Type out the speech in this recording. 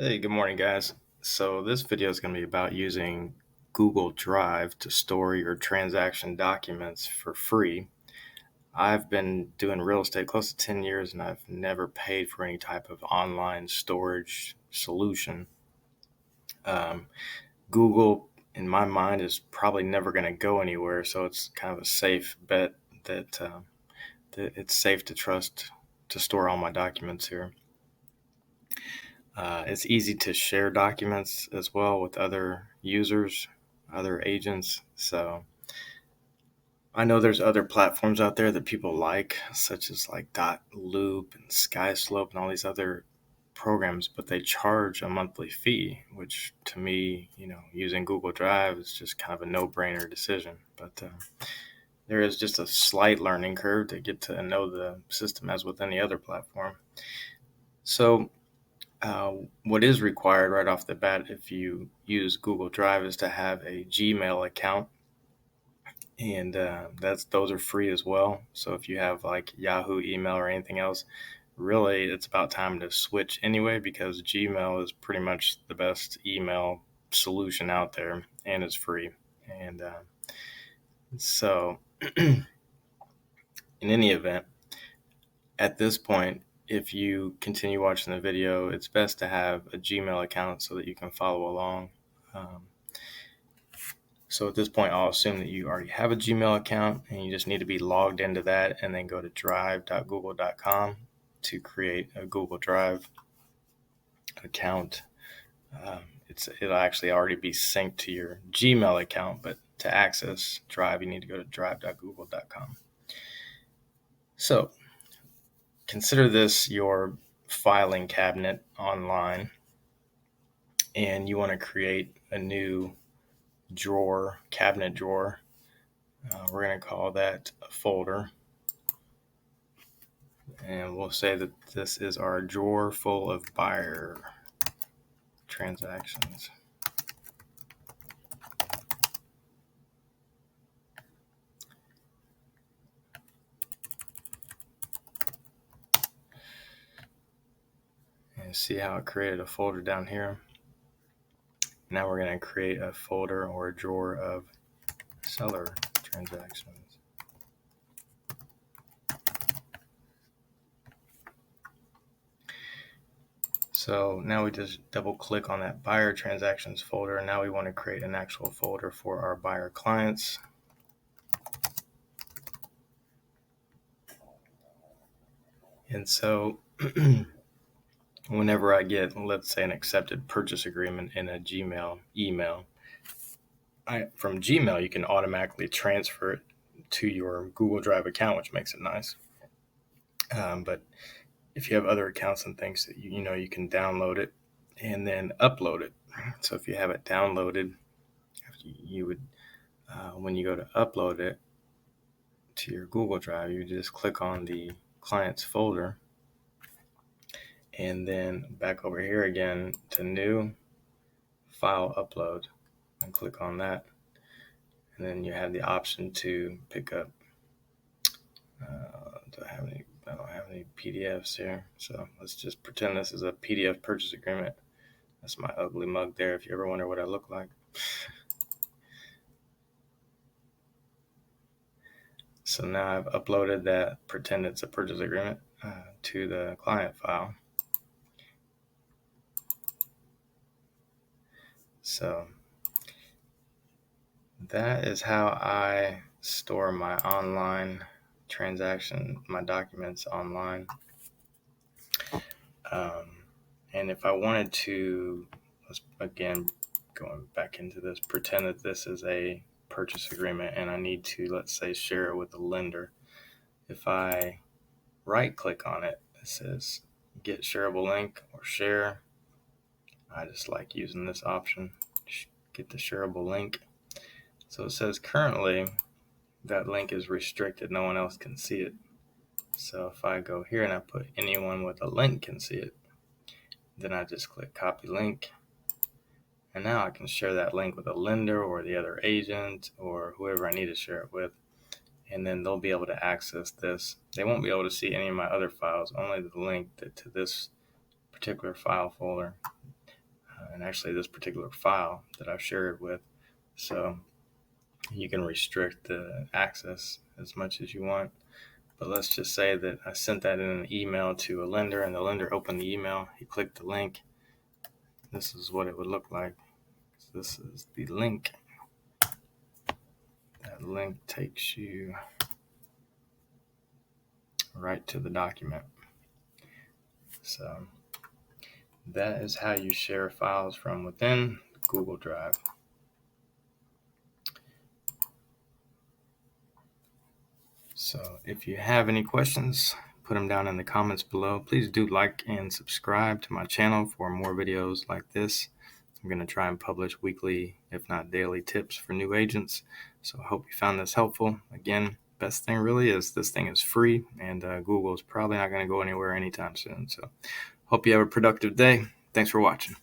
Hey, good morning, guys. So this video is going to be about using Google Drive to store your transaction documents for free. I've been doing real estate close to 10 years and I've never paid for any type of online storage solution. Um, Google, in my mind, is probably never going to go anywhere, so it's kind of a safe bet that it's safe to trust to store all my documents here. It's easy to share documents as well with other users, other agents. So I know there's other platforms out there that people like, such as like Loop and SkySlope and all these other programs, but they charge a monthly fee, which to me, using Google Drive is just kind of a no-brainer decision. But there is just a slight learning curve to get to know the system as with any other platform. So what is required right off the bat if you use Google Drive is to have a Gmail account, and those are free as well. So if you have like Yahoo email or anything else, really it's about time to switch anyway, because Gmail is pretty much the best email solution out there, and it's free. And so, in any event, at this point, if you continue watching the video, it's best to have a Gmail account so that you can follow along. So at this point, I'll assume that you already have a Gmail account and you just need to be logged into that, and then go to drive.google.com to create a Google Drive account. It'll actually already be synced to your Gmail account, but to access Drive, you need to go to drive.google.com. So consider this your filing cabinet online, and you want to create a new cabinet drawer. We're going to call that a folder. And we'll say that this is our drawer full of buyer transactions. And see how it created a folder down here. Now we're going to create a folder or a drawer of seller transactions. So now we just double click on that buyer transactions folder, and now we want to create an actual folder for our buyer clients. And so whenever I get, let's say, an accepted purchase agreement in a Gmail email, from Gmail, you can automatically transfer it to your Google Drive account, which makes it nice. But if you have other accounts and things that you can download it and then upload it. So if you have it downloaded, you would, when you go to upload it to your Google Drive, you just click on the clients folder, and then back over here again to new file upload, and click on that. And then you have the option to pick up. I don't have any PDFs here, so let's just pretend this is a PDF purchase agreement. That's my ugly mug there, if you ever wonder what I look like. So now I've uploaded that, pretend it's a purchase agreement, to the client file. So that is how I store my online my documents online. And if I wanted to, again, going back into this, pretend that this is a purchase agreement and I need to, let's say, share it with a lender. If I right click on it, it says get shareable link or share. I just like using this option, get the shareable link. So it says currently that link is restricted, no one else can see it. So if I go here and I put anyone with a link can see it, then I just click copy link, and now I can share that link with a lender or the other agent or whoever I need to share it with, and then they'll be able to access this. They won't be able to see any of my other files, only the link to this particular file folder. and actually this particular file that I've shared with. So you can restrict the access as much as you want. But let's just say that I sent that in an email to a lender, and the lender opened the email. He clicked the link. This is what it would look like. This is the link. That link takes you right to the document. So that is how you share files from within Google Drive. So if you have any questions, put them down in the comments below. Please do like and subscribe to my channel for more videos like this. I'm going to try and publish weekly, if not daily, tips for new agents. So I hope you found this helpful. Again, best thing really is this thing is free, and Google is probably not going to go anywhere anytime soon. So hope you have a productive day. Thanks for watching.